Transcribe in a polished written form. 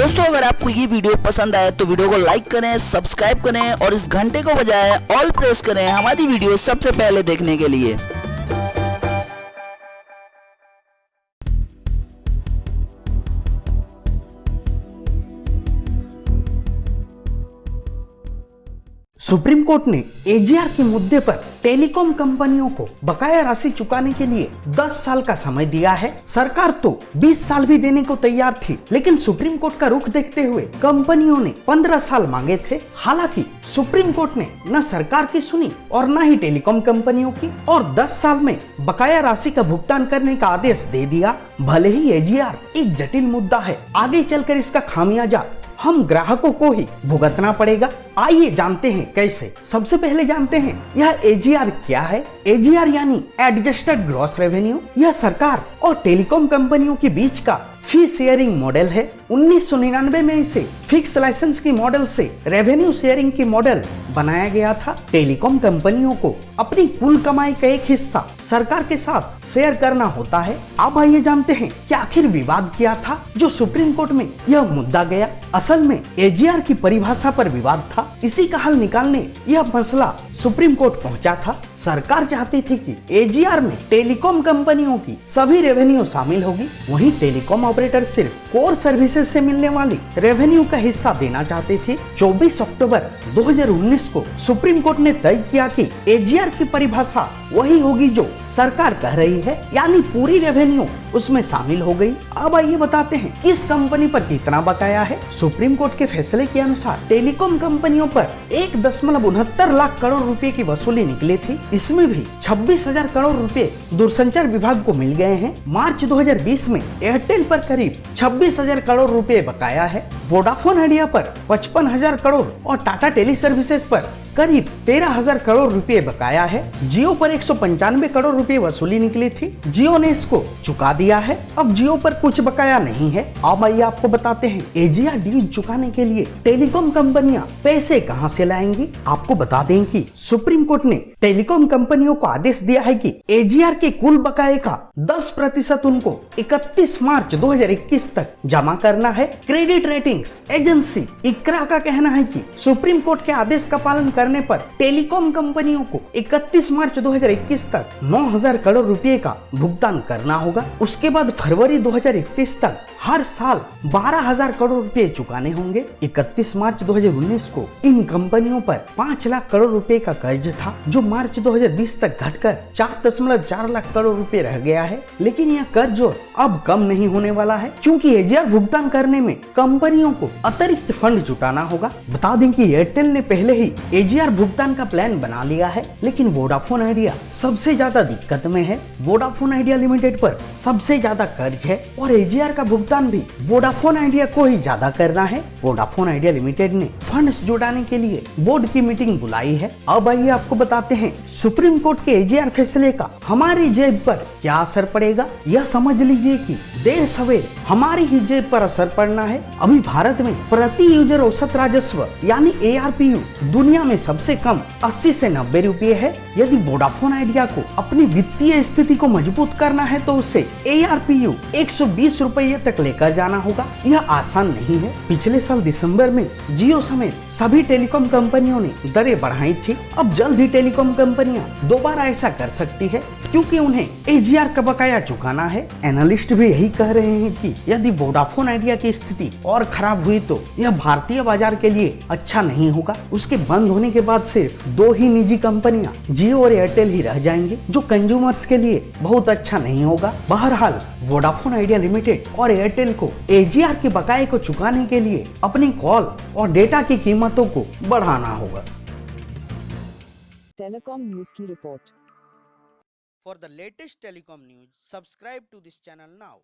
दोस्तों अगर आपको ये वीडियो पसंद आए तो वीडियो को लाइक करें, सब्सक्राइब करें और इस घंटे को बजाय ऑल प्रेस करें हमारी वीडियो सबसे पहले देखने के लिए। सुप्रीम कोर्ट ने एजीआर के मुद्दे पर टेलीकॉम कंपनियों को बकाया राशि चुकाने के लिए 10 साल का समय दिया है। सरकार तो 20 साल भी देने को तैयार थी, लेकिन सुप्रीम कोर्ट का रुख देखते हुए कंपनियों ने 15 साल मांगे थे। हालांकि सुप्रीम कोर्ट ने न सरकार की सुनी और न ही टेलीकॉम कंपनियों की, और 10 साल में बकाया राशि का भुगतान करने का आदेश दे दिया। भले ही एजीआर एक जटिल मुद्दा है, आगे चलकर इसका खामियाजा हम ग्राहकों को ही भुगतना पड़ेगा। आइए जानते हैं कैसे। सबसे पहले जानते हैं यह एजीआर क्या है। एजीआर यानी एडजस्टेड ग्रॉस रेवेन्यू। यह सरकार और टेलीकॉम कंपनियों के बीच का फी शेयरिंग मॉडल है। 1999 में इसे फिक्स लाइसेंस की मॉडल से रेवेन्यू शेयरिंग की मॉडल बनाया गया था। टेलीकॉम कंपनियों को अपनी कुल कमाई का एक हिस्सा सरकार के साथ शेयर करना होता है। अब आइए जानते हैं कि आखिर विवाद क्या था जो सुप्रीम कोर्ट में यह मुद्दा गया। असल में एजीआर की परिभाषा पर विवाद था। इसी का हल निकालने यह मसला सुप्रीम कोर्ट पहुंचा था। सरकार चाहती थी कि एजीआर में टेलीकॉम कंपनियों की सभी रेवेन्यू शामिल होगी, वहीं टेलीकॉम ऑपरेटर सिर्फ कोर सर्विसेज से मिलने वाली रेवेन्यू का हिस्सा देना चाहते थे। 24 अक्टूबर 2019 को सुप्रीम कोर्ट ने तय किया कि एजीआर की परिभाषा वही होगी जो सरकार कह रही है, यानी पूरी रेवेन्यू उसमें शामिल हो गई। अब आइए बताते हैं किस कंपनी पर कितना बकाया है। सुप्रीम कोर्ट के फैसले के अनुसार टेलीकॉम कंपनियों पर 1.69 लाख करोड़ रुपए की वसूली निकली थी। इसमें भी 26,000 करोड़ रुपए दूरसंचार विभाग को मिल गए हैं। मार्च 2020 में एयरटेल पर करीब 26,000 करोड़ रुपए बकाया है। वोडाफोन आइडिया पर 55,000 करोड़ और टाटा टेली सर्विसेज पर करीब 13,000 करोड़ रुपए बकाया है। जियो पर 195 करोड़ रुपए वसूली निकली थी, जियो ने इसको चुका दिया है। अब जियो पर कुछ बकाया नहीं है। अब आइए आपको बताते हैं एजीआर डील चुकाने के लिए टेलीकॉम कंपनियां पैसे कहां से लाएंगी। आपको बता दें कि सुप्रीम कोर्ट ने टेलीकॉम कंपनियों को आदेश दिया है कि एजीआर के कुल बकाये का 10% उनको 31 मार्च 2021 तक जमा करना है। क्रेडिट रेटिंग्स एजेंसी इक्रा का कहना है कि सुप्रीम कोर्ट के आदेश का पालन करने पर टेलीकॉम कंपनियों को 31 मार्च 2021 तक 9,000 करोड़ रुपए का भुगतान करना होगा। उसके बाद फरवरी 2031 तक हर साल 12,000 करोड़ रुपए चुकाने होंगे। 31 मार्च 2019 को इन कंपनियों पर 5 लाख करोड़ रुपए का कर्ज था, जो मार्च 2020 तक घटकर 4.4 लाख करोड़ रुपए रह गया है। लेकिन यह कर्ज अब कम नहीं होने वाला है, क्योंकि एजीआर भुगतान करने में कंपनियों को अतिरिक्त फंड जुटाना होगा। बता दें कि एयरटेल ने पहले ही एजीआर भुगतान का प्लान बना लिया है, लेकिन वोडाफोन आइडिया सबसे ज्यादा दिक्कत में है। वोडाफोन आइडिया लिमिटेड पर सबसे ज्यादा कर्ज है और एजीआर का भुगतान भी वोडाफोन आइडिया को ही ज्यादा करना है। वोडाफोन आइडिया लिमिटेड ने फंड्स जुटाने के लिए बोर्ड की मीटिंग बुलाई है। अब आइए आपको बताते हैं सुप्रीम कोर्ट के एजीआर फैसले का हमारी जेब पर क्या असर पड़ेगा। यह समझ लीजिए कि देर सवेर हमारी ही जेब पर असर पड़ना है। अभी भारत में प्रति यूजर औसत राजस्व यानी ARPU दुनिया में सबसे कम 80 से 90 रुपये है। यदि वोडाफोन आइडिया को अपनी वित्तीय स्थिति को मजबूत करना है तो उसे ARPU 120 रुपये तक लेकर जाना होगा। यह आसान नहीं है। पिछले साल दिसंबर में जियो समेत सभी टेलीकॉम कंपनियों ने दरें बढ़ाई थी। अब जल्द ही टेलीकॉम कंपनियां दोबारा ऐसा कर सकती है, क्योंकि उन्हें एजीआर का बकाया चुकाना है। एनालिस्ट भी यही कह रहे हैं कि यदि वोडाफोन आइडिया की स्थिति और खराब हुई तो यह भारतीय बाजार के लिए अच्छा नहीं होगा। उसके बंद होने के बाद सिर्फ 2 ही निजी कंपनियां जियो और एयरटेल ही रह जाएंगी, जो कंज्यूमर्स के लिए बहुत अच्छा नहीं होगा। बहरहाल वोडाफोन आइडिया लिमिटेड और एयरटेल को एजीआर के बकाये को चुकाने के लिए अपनी कॉल और डेटा की कीमतों को बढ़ाना होगा। टेलीकॉम न्यूज़ की report. For the latest telecom news, subscribe to this channel now.